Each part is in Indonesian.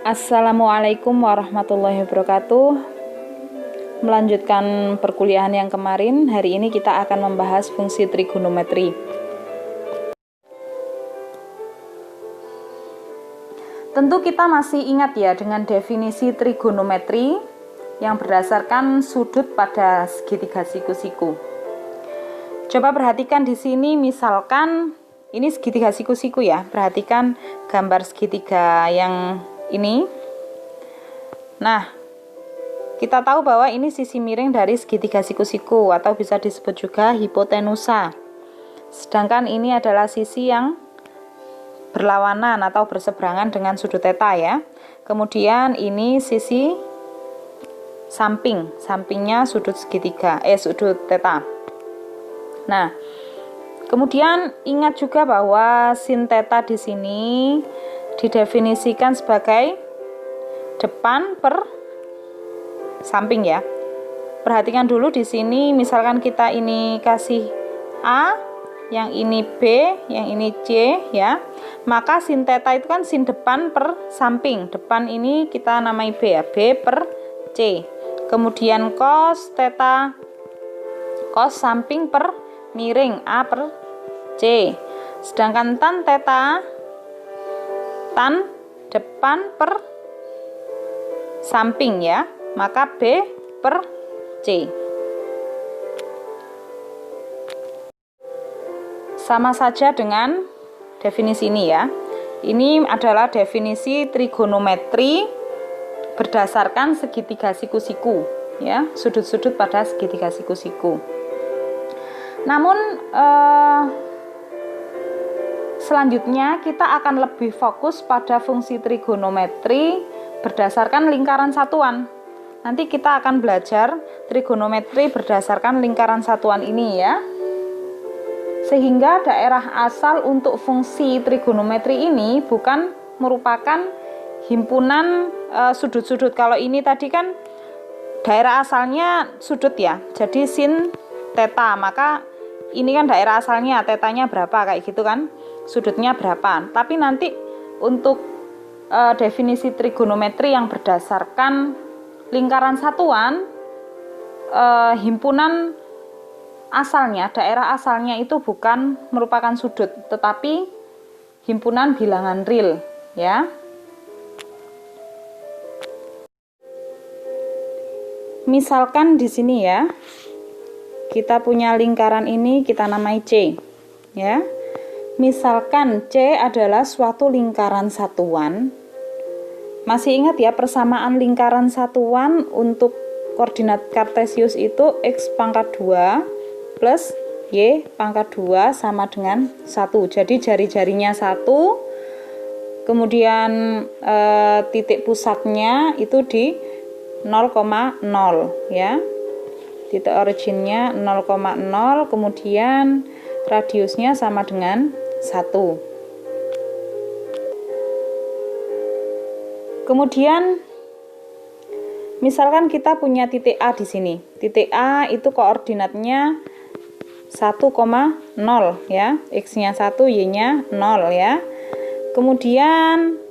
Assalamualaikum warahmatullahi wabarakatuh. Melanjutkan perkuliahan yang kemarin, hari ini kita akan membahas fungsi trigonometri. Tentu kita masih ingat ya dengan definisi trigonometri yang berdasarkan sudut pada segitiga siku-siku. Coba perhatikan di sini, misalkan ini segitiga siku-siku ya. Perhatikan gambar segitiga yang ini. Nah, kita tahu bahwa ini sisi miring dari segitiga siku-siku atau bisa disebut juga hipotenusa. Sedangkan ini adalah sisi yang berlawanan atau berseberangan dengan sudut theta ya. Kemudian ini sisi sampingnya sudut segitiga, sudut theta. Nah, kemudian ingat juga bahwa sin theta di sini didefinisikan sebagai depan per samping ya. Perhatikan dulu di sini, misalkan kita ini kasih A, yang ini B, yang ini C ya. Maka sin theta itu kan sin depan per samping. Depan ini kita namai B ya, B per C. Kemudian cos theta, cos samping per miring A per C. Sedangkan tan theta, tan depan per samping ya, maka B per C. Sama saja dengan definisi ini ya. Ini adalah definisi trigonometri berdasarkan segitiga siku-siku ya, sudut-sudut pada segitiga siku-siku. Namun selanjutnya kita akan lebih fokus pada fungsi trigonometri berdasarkan lingkaran satuan. Nanti kita akan belajar trigonometri berdasarkan lingkaran satuan ini ya. Sehingga daerah asal untuk fungsi trigonometri ini bukan merupakan himpunan sudut-sudut. Kalau ini tadi kan daerah asalnya sudut ya. Jadi sin theta, maka ini kan daerah asalnya, tetanya berapa kayak gitu kan, sudutnya berapa. Tapi nanti untuk definisi trigonometri yang berdasarkan lingkaran satuan, himpunan asalnya, daerah asalnya itu bukan merupakan sudut, tetapi himpunan bilangan real ya. Misalkan di sini ya, kita punya lingkaran ini kita namai C ya. Misalkan C adalah suatu lingkaran satuan. Masih ingat ya persamaan lingkaran satuan untuk koordinat kartesius itu X pangkat 2 plus Y pangkat 2 sama dengan 1. Jadi jari-jarinya 1, kemudian titik pusatnya itu di 0,0 ya. Titik originnya 0,0, kemudian radiusnya sama dengan 1. Kemudian misalkan kita punya titik A di sini. Titik A itu koordinatnya 1,0 ya. X-nya 1, Y-nya 0 ya. Kemudian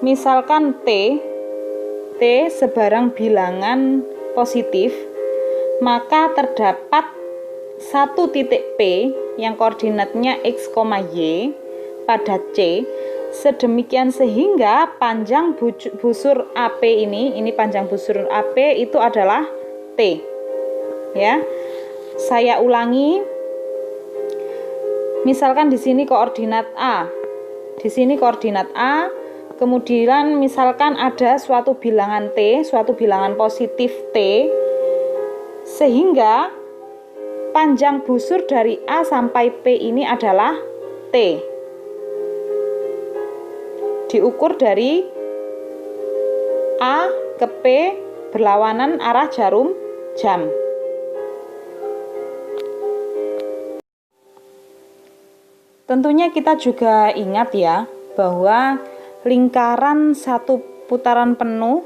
misalkan T sebarang bilangan positif, maka terdapat satu titik P yang koordinatnya X, Y pada C, sedemikian sehingga panjang busur AP ini panjang busur AP itu adalah T ya. Saya ulangi, misalkan di sini koordinat A, di sini koordinat A. Kemudian misalkan ada suatu bilangan T, suatu bilangan positif T, sehingga panjang busur dari A sampai P ini adalah T. Diukur dari A ke P berlawanan arah jarum jam. Tentunya kita juga ingat ya bahwa lingkaran satu putaran penuh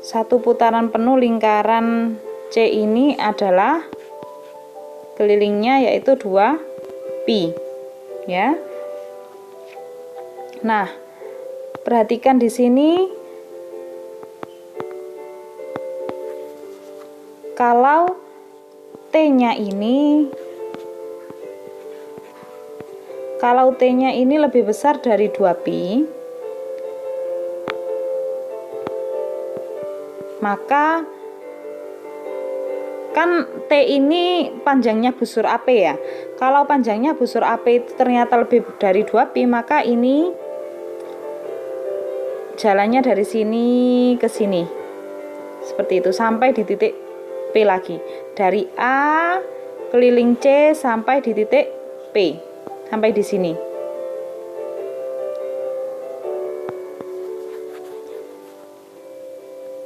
satu putaran penuh lingkaran C ini adalah kelilingnya yaitu 2pi ya. Nah, perhatikan di sini kalau T-nya ini lebih besar dari 2pi, maka kan T ini panjangnya busur AP ya. Kalau panjangnya busur AP itu ternyata lebih dari 2pi, maka ini jalannya dari sini ke sini. Seperti itu sampai di titik P lagi. Dari A keliling C sampai di titik P. Sampai di sini.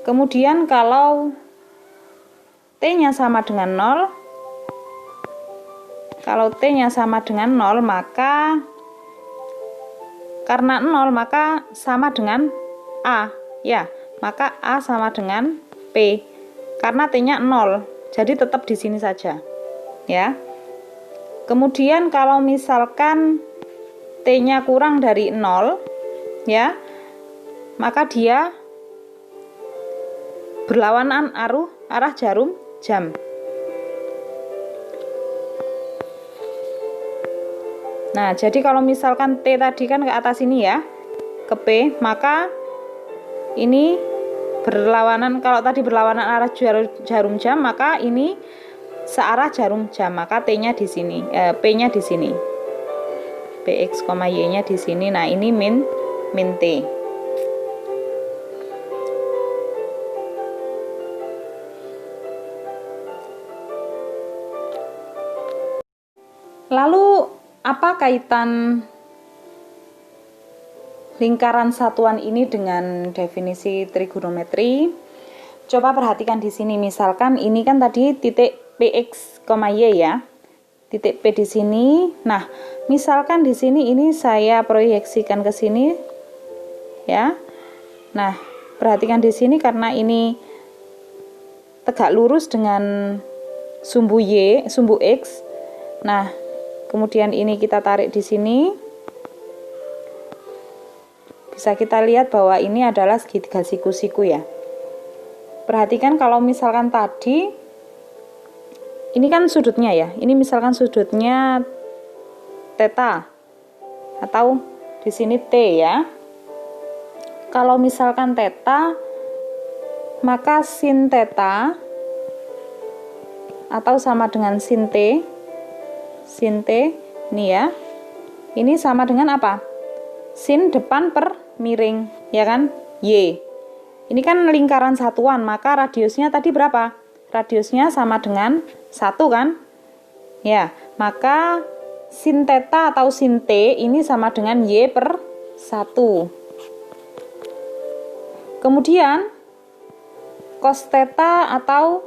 Kemudian kalau T-nya sama dengan 0, maka karena 0 maka sama dengan A ya, maka A sama dengan P karena T-nya 0, jadi tetap di sini saja ya. Kemudian kalau misalkan T-nya kurang dari 0 ya, maka dia berlawanan arah jarum jam. Nah, jadi kalau misalkan T tadi kan ke atas ini ya, ke P, maka ini berlawanan, kalau tadi berlawanan arah jarum jam, maka ini searah jarum jam, maka T-nya di sini, P-nya di sini. Px, Y-nya di sini. Nah, ini min T. Lalu apa kaitan lingkaran satuan ini dengan definisi trigonometri? Coba perhatikan di sini, misalkan ini kan tadi titik Px, Y ya. Titik P di sini. Nah, misalkan di sini ini saya proyeksikan ke sini ya. Nah, perhatikan di sini karena ini tegak lurus dengan sumbu Y, sumbu X. Nah, kemudian ini kita tarik di sini. Bisa kita lihat bahwa ini adalah segitiga siku-siku ya. Perhatikan kalau misalkan tadi ini kan sudutnya ya. Ini misalkan sudutnya theta atau di sini T ya. Kalau misalkan theta, maka sin theta atau sama dengan sin T ini ya. Ini sama dengan apa? Sin depan per miring ya kan, Y. Ini kan lingkaran satuan, maka radiusnya tadi berapa? Radiusnya sama dengan 1 kan ya, maka sin theta atau sin T ini sama dengan Y per 1. Kemudian cos theta atau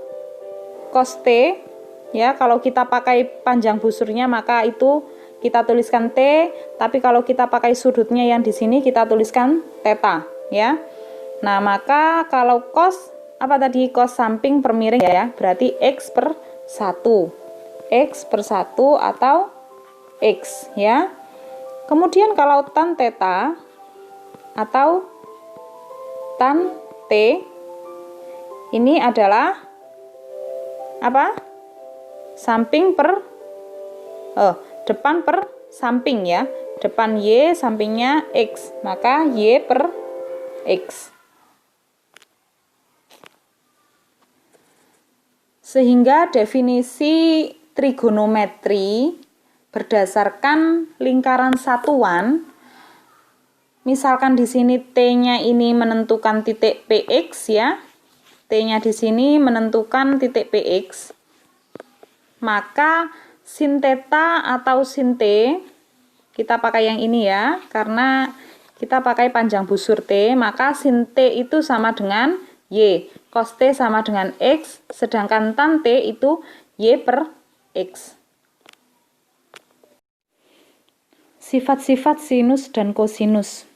cos T ya, kalau kita pakai panjang busurnya maka itu kita tuliskan T, tapi kalau kita pakai sudutnya yang di sini kita tuliskan theta ya. Nah, maka kalau cos apa tadi, cos samping per miring ya, berarti X per 1 atau X ya. Kemudian kalau tan theta atau tan T ini adalah apa? Samping per depan per samping ya. Depan Y, sampingnya X, maka Y per X. Sehingga definisi trigonometri berdasarkan lingkaran satuan, misalkan di sini T-nya ini menentukan titik Px ya. T-nya di sini menentukan titik Px. Maka sin theta atau sin T kita pakai yang ini ya, karena kita pakai panjang busur T, maka sin T itu sama dengan Y, cos T sama dengan X, sedangkan tan T itu Y per X. Sifat-sifat sinus dan kosinus.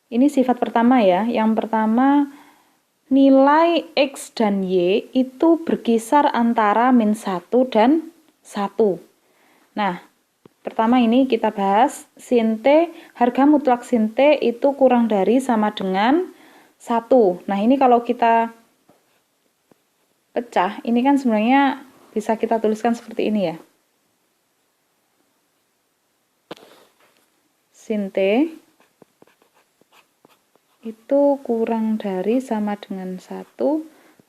Ini sifat pertama ya. Yang pertama, nilai X dan Y itu berkisar antara min 1 dan 1. Nah, pertama ini kita bahas sin T, harga mutlak sin T itu kurang dari sama dengan 1. Nah, ini kalau kita pecah, ini kan sebenarnya bisa kita tuliskan seperti ini ya. Sin T itu kurang dari sama dengan 1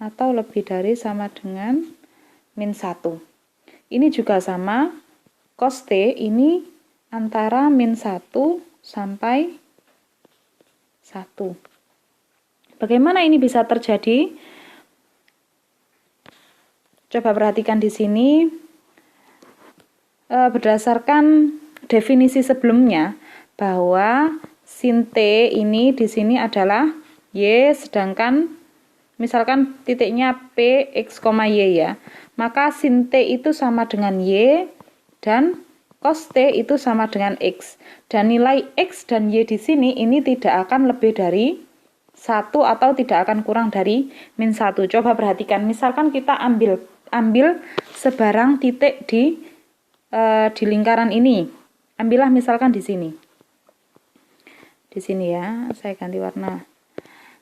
atau lebih dari sama dengan min 1. Ini juga sama, cos T ini antara min 1 sampai 1. Bagaimana ini bisa terjadi? Coba perhatikan di sini, berdasarkan definisi sebelumnya, bahwa sin T ini di sini adalah Y, sedangkan misalkan titiknya P, X, Y ya. Maka sin T itu sama dengan Y, dan cos T itu sama dengan X. Dan nilai X dan Y di sini ini tidak akan lebih dari 1 atau tidak akan kurang dari min 1. Coba perhatikan, misalkan kita ambil sebarang titik di lingkaran ini. Ambillah misalkan di sini. Di sini ya, saya ganti warna.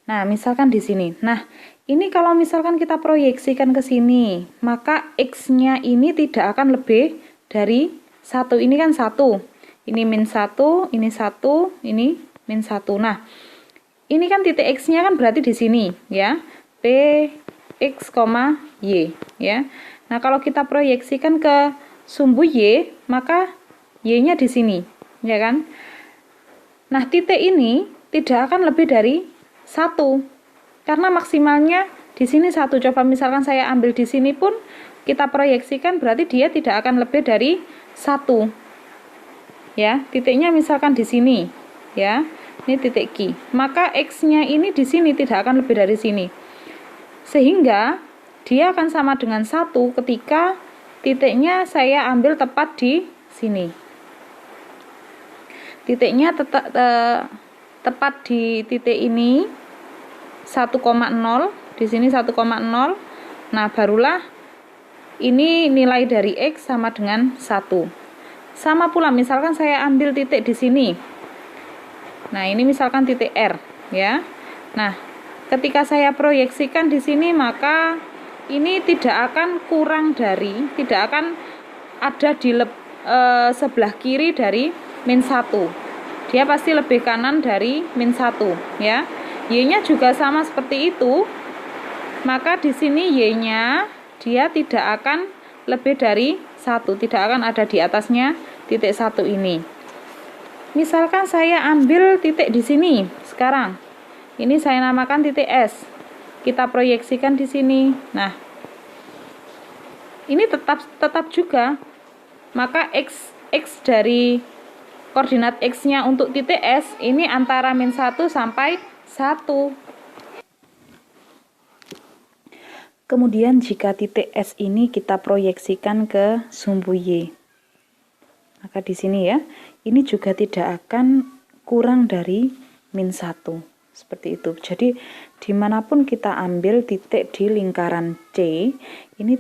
Nah, misalkan di sini. Nah, ini kalau misalkan kita proyeksikan ke sini, maka X-nya ini tidak akan lebih dari 1. Ini kan 1. Ini min 1, ini 1, ini min 1. Nah, ini kan titik X-nya kan berarti di sini ya. P, X, Y ya. Nah, kalau kita proyeksikan ke sumbu Y, maka Y-nya di sini, ya kan? Nah, titik ini tidak akan lebih dari 1. Karena maksimalnya di sini 1. Coba misalkan saya ambil di sini pun kita proyeksikan berarti dia tidak akan lebih dari 1. Ya, titiknya misalkan di sini, ya. Ini titik Q. Maka X-nya ini di sini tidak akan lebih dari sini. Sehingga dia akan sama dengan 1 ketika titiknya saya ambil tepat di sini. Titiknya tepat di titik ini 1,0, di sini 1,0. Nah, barulah ini nilai dari X sama dengan 1. Sama pula misalkan saya ambil titik di sini. Nah, ini misalkan titik R ya. Nah, ketika saya proyeksikan di sini, maka ini tidak akan kurang dari, tidak akan ada di sebelah kiri dari min 1. Dia pasti lebih kanan dari min 1 ya. Y-nya juga sama seperti itu. Maka di sini Y-nya dia tidak akan lebih dari 1, tidak akan ada di atasnya titik 1 ini. Misalkan saya ambil titik di sini sekarang. Ini saya namakan titik S. Kita proyeksikan di sini. Nah, ini tetap juga. Maka X dari koordinat X-nya untuk titik S ini antara min 1 sampai 1. Kemudian jika titik S ini kita proyeksikan ke sumbu Y, maka di sini ya, ini juga tidak akan kurang dari min 1. Seperti itu. Jadi dimanapun kita ambil titik di lingkaran C, ini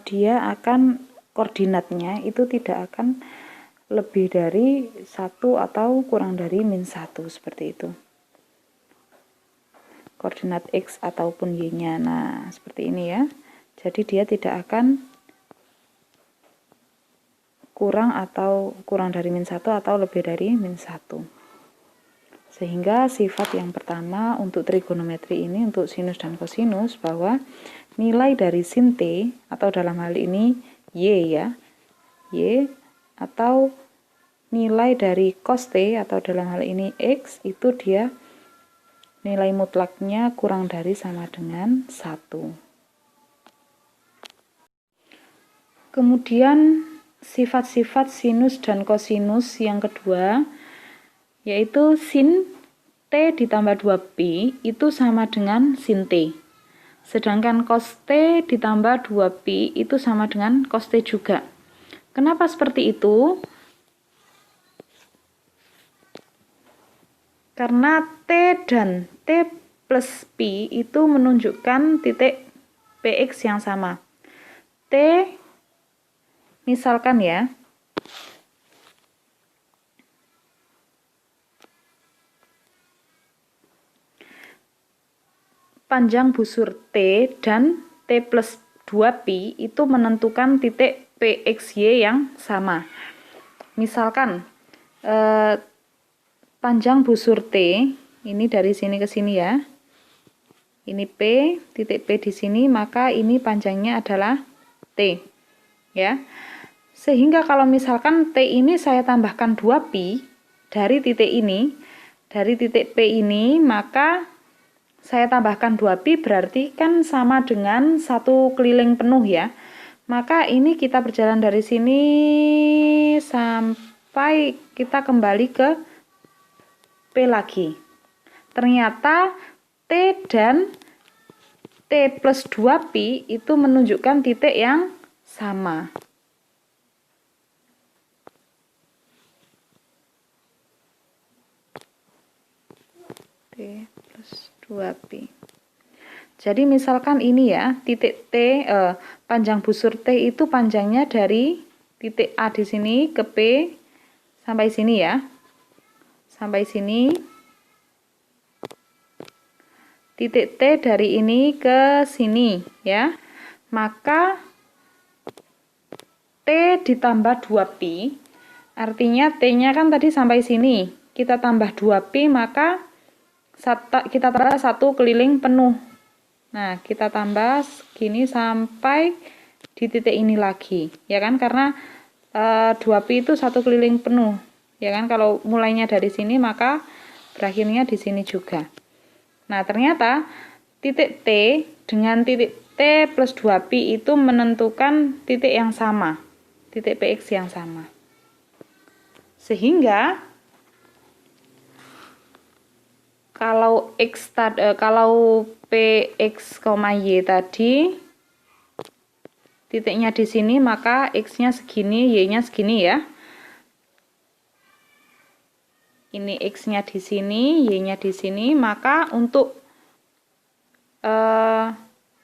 dia akan koordinatnya itu tidak akan lebih dari 1 atau kurang dari min 1, seperti itu. Koordinat X ataupun Y-nya. Nah, seperti ini ya. Jadi dia tidak akan kurang dari min 1 atau lebih dari min 1. Sehingga sifat yang pertama untuk trigonometri ini, untuk sinus dan kosinus, bahwa nilai dari sin T atau dalam hal ini Y ya, Y, atau nilai dari cos T atau dalam hal ini X, itu dia nilai mutlaknya kurang dari sama dengan 1. Kemudian sifat-sifat sinus dan kosinus yang kedua, yaitu sin T ditambah 2P itu sama dengan sin T. Sedangkan cos T ditambah 2P itu sama dengan cos T juga. Kenapa seperti itu? Karena T dan T plus Pi itu menunjukkan titik Px yang sama. T, misalkan ya, panjang busur T dan T plus 2Pi itu menentukan titik PXY yang sama. Misalkan panjang busur T ini dari sini ke sini ya. Ini P, titik P di sini, maka ini panjangnya adalah T. Ya. Sehingga kalau misalkan T ini saya tambahkan 2Pi dari titik ini, dari titik P ini, maka saya tambahkan 2Pi berarti kan sama dengan 1 keliling penuh ya. Maka ini kita berjalan dari sini sampai kita kembali ke P lagi. Ternyata T dan T plus 2Pi itu menunjukkan titik yang sama. T plus 2Pi. Jadi misalkan ini ya, titik T, panjang busur T itu panjangnya dari titik A di sini ke P sampai sini ya. Sampai sini. Titik T dari ini ke sini ya. Maka T ditambah 2Pi, artinya T-nya kan tadi sampai sini. Kita tambah 2Pi, maka kita tambah 1 keliling penuh. Nah, kita tambah segini sampai di titik ini lagi. Ya kan, karena 2Pi itu 1 keliling penuh. Ya kan, kalau mulainya dari sini, maka berakhirnya di sini juga. Nah, ternyata titik T dengan titik T plus 2Pi itu menentukan titik yang sama, titik Px yang sama. Sehingga kalau kalau Px, Y tadi titiknya di sini, maka X-nya segini, Y-nya segini ya. Ini X-nya di sini, Y-nya di sini, maka untuk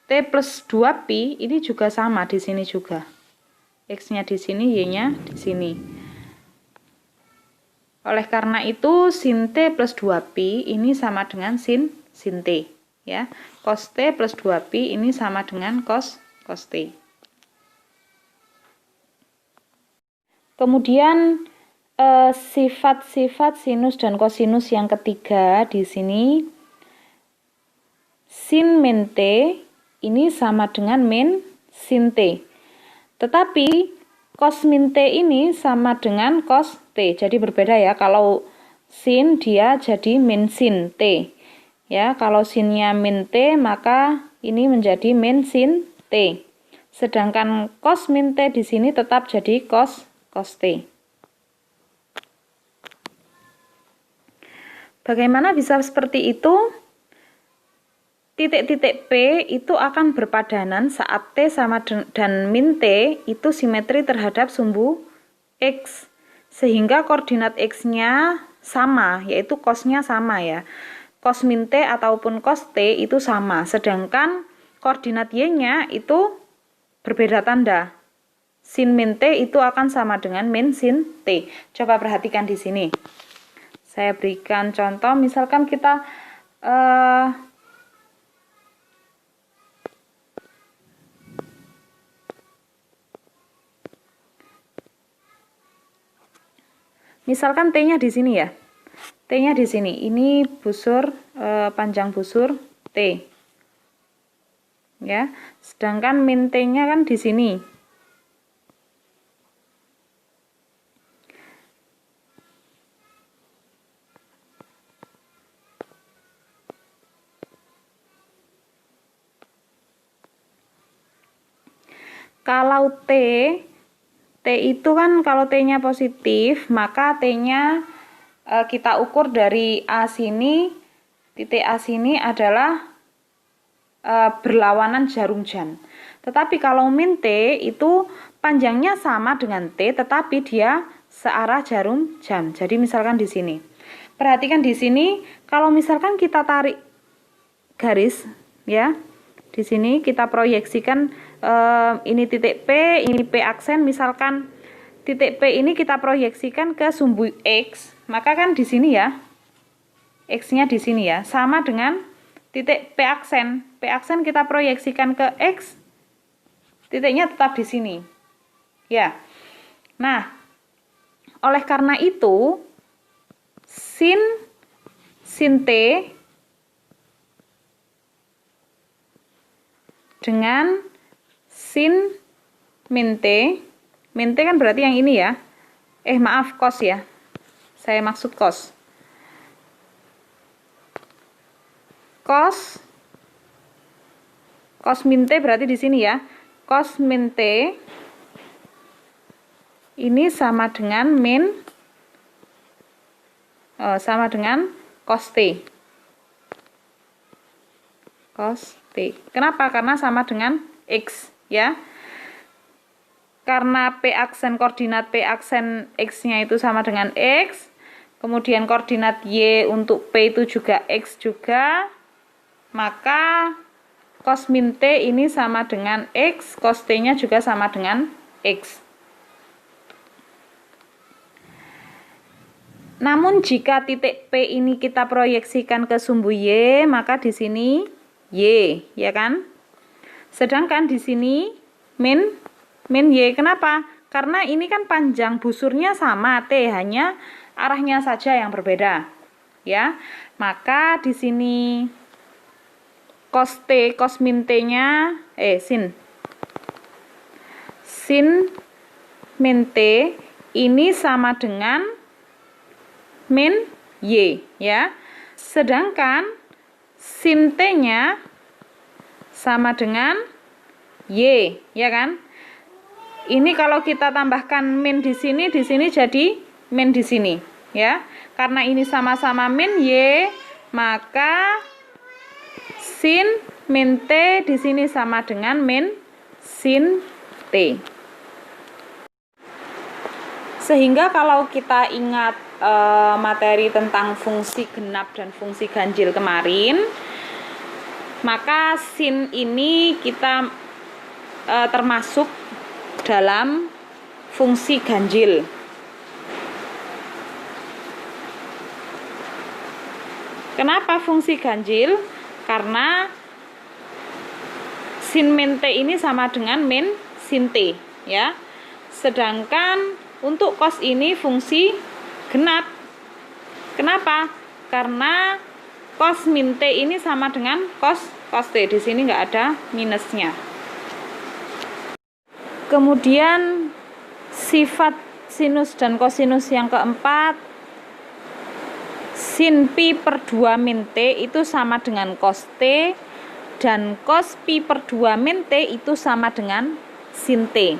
T plus 2Pi ini juga sama di sini juga. X-nya di sini, Y-nya di sini. Oleh karena itu, sin T plus 2Pi ini sama dengan sin T. Ya. Cos T plus 2Pi ini sama dengan cos T. Kemudian sifat-sifat sinus dan kosinus yang ketiga di sini, sin min T ini sama dengan min sin T. Tetapi cos min T ini sama dengan cos T. Jadi berbeda ya. Kalau sin dia jadi min sin T. Ya, kalau sinnya min T maka ini menjadi min sin T. Sedangkan cos min T di sini tetap jadi cos T. Bagaimana bisa seperti itu? Titik-titik P itu akan berpadanan saat T sama dan min T itu simetri terhadap sumbu X. Sehingga koordinat X-nya sama, yaitu cos-nya sama ya. Cos min T ataupun cos T itu sama. Sedangkan koordinat Y-nya itu berbeda tanda. Sin min T itu akan sama dengan min sin T. Coba perhatikan di sini. Saya berikan contoh, misalkan kita misalkan T-nya di sini ya. T-nya di sini. Ini busur panjang busur T. Ya. Sedangkan min T-nya kan di sini. Kalau T itu kan kalau T-nya positif, maka T-nya kita ukur dari A sini, titik A sini adalah berlawanan jarum jam. Tetapi kalau min T itu panjangnya sama dengan T, tetapi dia searah jarum jam. Jadi misalkan di sini. perhatikan di sini, kalau misalkan kita tarik garis ya, di sini kita proyeksikan ini titik P, ini P aksen, misalkan titik P ini kita proyeksikan ke sumbu X, maka kan di sini ya, X-nya di sini ya, sama dengan titik P aksen. P aksen kita proyeksikan ke X, titiknya tetap di sini. Ya. Nah, oleh karena itu sin T dengan sin min T. Min T kan berarti yang ini ya. Maaf, cos ya. Saya maksud cos. Cos min T berarti di sini ya. Cos min T ini sama dengan cos T. Cos T. Kenapa? Karena sama dengan X ya. Karena P aksen, koordinat P aksen X-nya itu sama dengan X. Kemudian koordinat Y untuk P itu juga X juga. Maka cos min T ini sama dengan X, cos T-nya juga sama dengan X. Namun jika titik P ini kita proyeksikan ke sumbu Y, maka di sini Y, ya kan? Sedangkan di sini min Y. Kenapa? Karena ini kan panjang busurnya sama T, hanya arahnya saja yang berbeda. Ya. Maka di sini cos T, cos min T-nya sin min T ini sama dengan min Y, ya. Sedangkan sin T-nya sama dengan Y, ya kan? Ini kalau kita tambahkan min di sini jadi min di sini, ya. Karena ini sama-sama min Y, maka sin min T di sini sama dengan min sin T. Sehingga kalau kita ingat materi tentang fungsi genap dan fungsi ganjil kemarin, maka sin ini kita termasuk dalam fungsi ganjil. Kenapa fungsi ganjil? Karena sin min T ini sama dengan min sin T, ya. Sedangkan untuk cos ini fungsi genap. Kenapa? Karena cos min T ini sama dengan cos T. Di sini nggak ada minusnya. Kemudian sifat sinus dan kosinus yang keempat, sin pi per 2 min T itu sama dengan cos T, dan cos pi per 2 min T itu sama dengan sin T.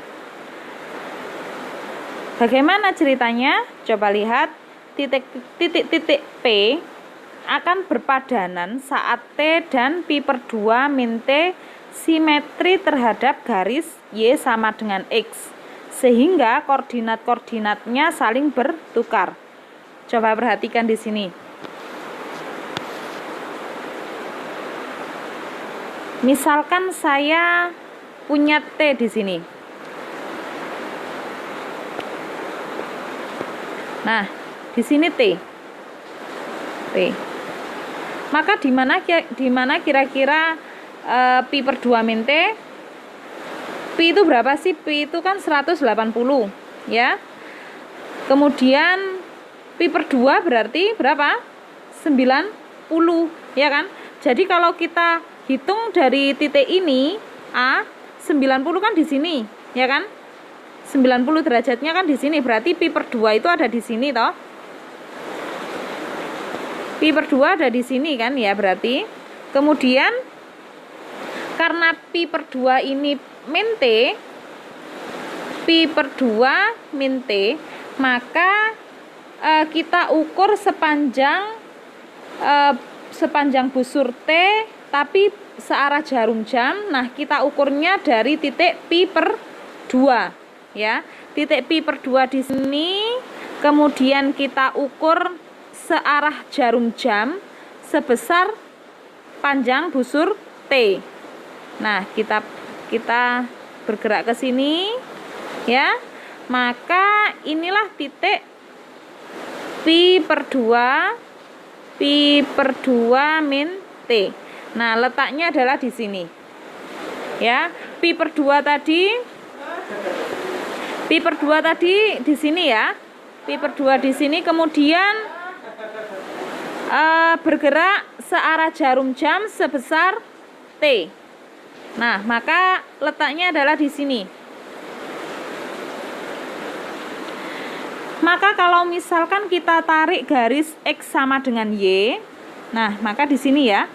Bagaimana ceritanya? Coba lihat, titik P akan berpadanan saat T dan pi per 2 min T simetri terhadap garis Y sama dengan X, sehingga koordinat-koordinatnya saling bertukar. Coba perhatikan di sini. Misalkan saya punya T di sini. Nah, di sini T. Maka di mana kira-kira pi per 2 min T? Pi itu berapa sih? Pi itu kan 180, ya. Kemudian pi per 2 berarti berapa? 90, ya kan? Jadi kalau kita hitung dari titik ini A, 90 kan di sini, ya kan? 90 derajatnya kan di sini, berarti pi per 2 itu ada di sini toh. Pi per 2 ada di sini kan ya, berarti. Kemudian karena pi per 2 ini min T, pi per 2 min T, maka kita ukur sepanjang busur T tapi searah jarum jam. Nah, kita ukurnya dari titik pi per 2, ya. Titik pi per 2 di sini, kemudian kita ukur searah jarum jam sebesar panjang busur T. Nah, kita bergerak ke sini ya. Maka inilah titik pi per 2 min T. Nah, letaknya adalah di sini. Ya, pi per 2 tadi di sini ya. Pi per 2 di sini, kemudian bergerak searah jarum jam sebesar T. Nah, maka letaknya adalah di sini. Maka kalau misalkan kita tarik garis X sama dengan Y, nah, maka di sini ya.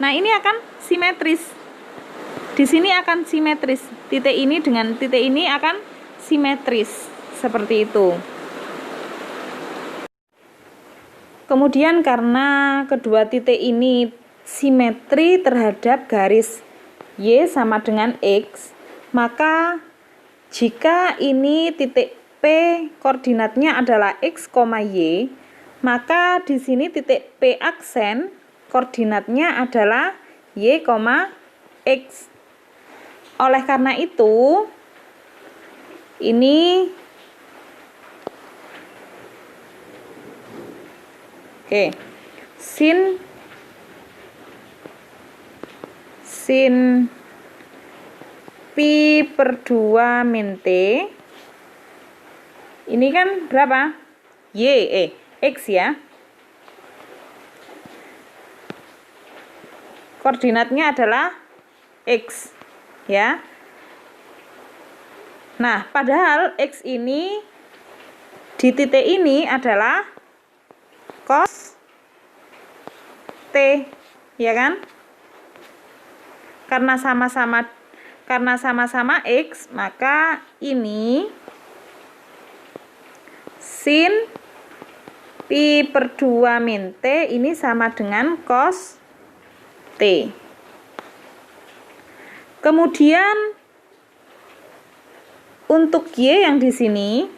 Nah, ini akan simetris. Di sini akan simetris. Titik ini dengan titik ini akan simetris. Seperti itu. Kemudian karena kedua titik ini simetri terhadap garis Y sama dengan X, maka jika ini titik P koordinatnya adalah X, Y, maka di sini titik P aksen koordinatnya adalah Y, X. Oleh karena itu, ini sin pi per 2 min T ini kan berapa? X ya. Koordinatnya adalah X ya. Nah, padahal X ini di titik ini adalah cos T, ya kan? Karena sama-sama X, maka ini sin pi per 2 min T ini sama dengan cos T. Kemudian untuk Y yang di sini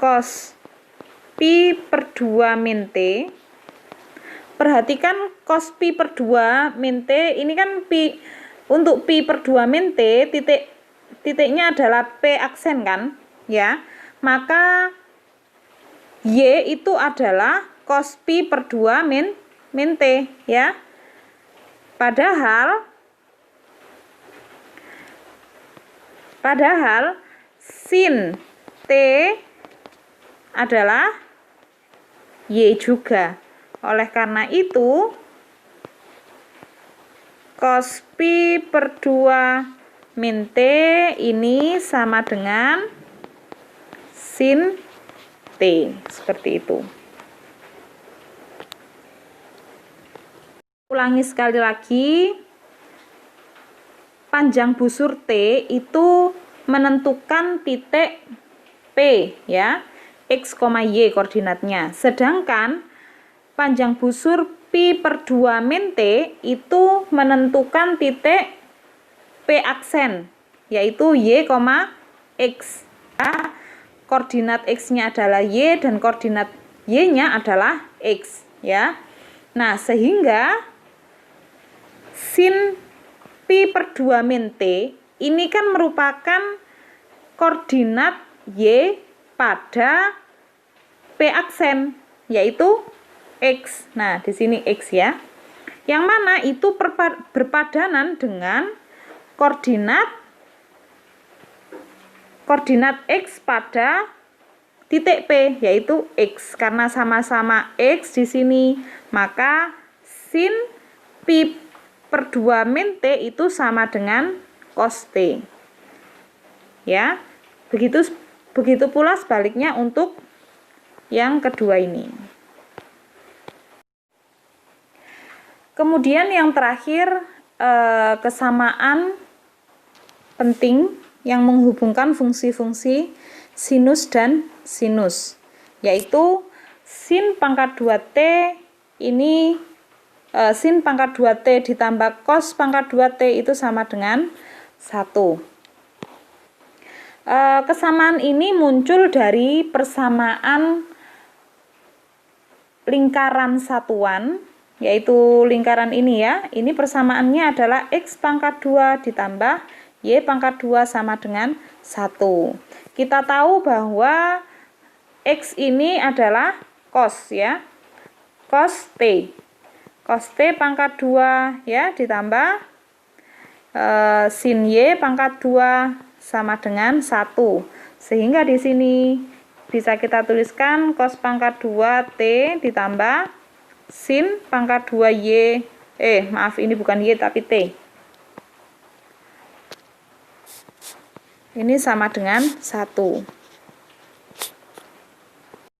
cos pi per 2 min T. Perhatikan cos pi per 2 min T ini kan pi, untuk pi per 2 min T titiknya adalah P aksen kan ya. Maka Y itu adalah cos pi per 2 min T ya. Padahal sin T adalah Y juga. Oleh karena itu cos pi per 2 min T ini sama dengan sin T. Seperti itu. Ulangi sekali lagi. Panjang busur T itu menentukan titik P ya. X, Y koordinatnya. Sedangkan panjang busur pi per 2 min T itu menentukan titik P aksen, yaitu Y, X. Ya, koordinat X-nya adalah Y dan koordinat Y-nya adalah X. Ya. Nah, sehingga sin pi per 2 min T ini kan merupakan koordinat Y pada P aksen, yaitu X. Nah, di sini X ya. Yang mana itu berpadanan dengan koordinat X pada titik P, yaitu X. Karena sama-sama X di sini, maka sin pi per 2 min T itu sama dengan cos T. Ya. Begitu pula sebaliknya untuk yang kedua ini. Kemudian yang terakhir, kesamaan penting yang menghubungkan fungsi-fungsi sinus dan sinus, yaitu sin pangkat 2T ini sin pangkat 2T ditambah cos pangkat 2T itu sama dengan 1. Kesamaan ini muncul dari persamaan lingkaran satuan, yaitu lingkaran ini ya. Ini persamaannya adalah X pangkat 2 ditambah Y pangkat 2 sama dengan 1. Kita tahu bahwa X ini adalah cos ya. Cos T. Cos T pangkat 2 ya ditambah sin Y pangkat 2 sama dengan 1. Sehingga di sini bisa kita tuliskan cos pangkat 2 T ditambah sin pangkat 2 Y. Maaf, ini bukan Y tapi T. Ini sama dengan 1.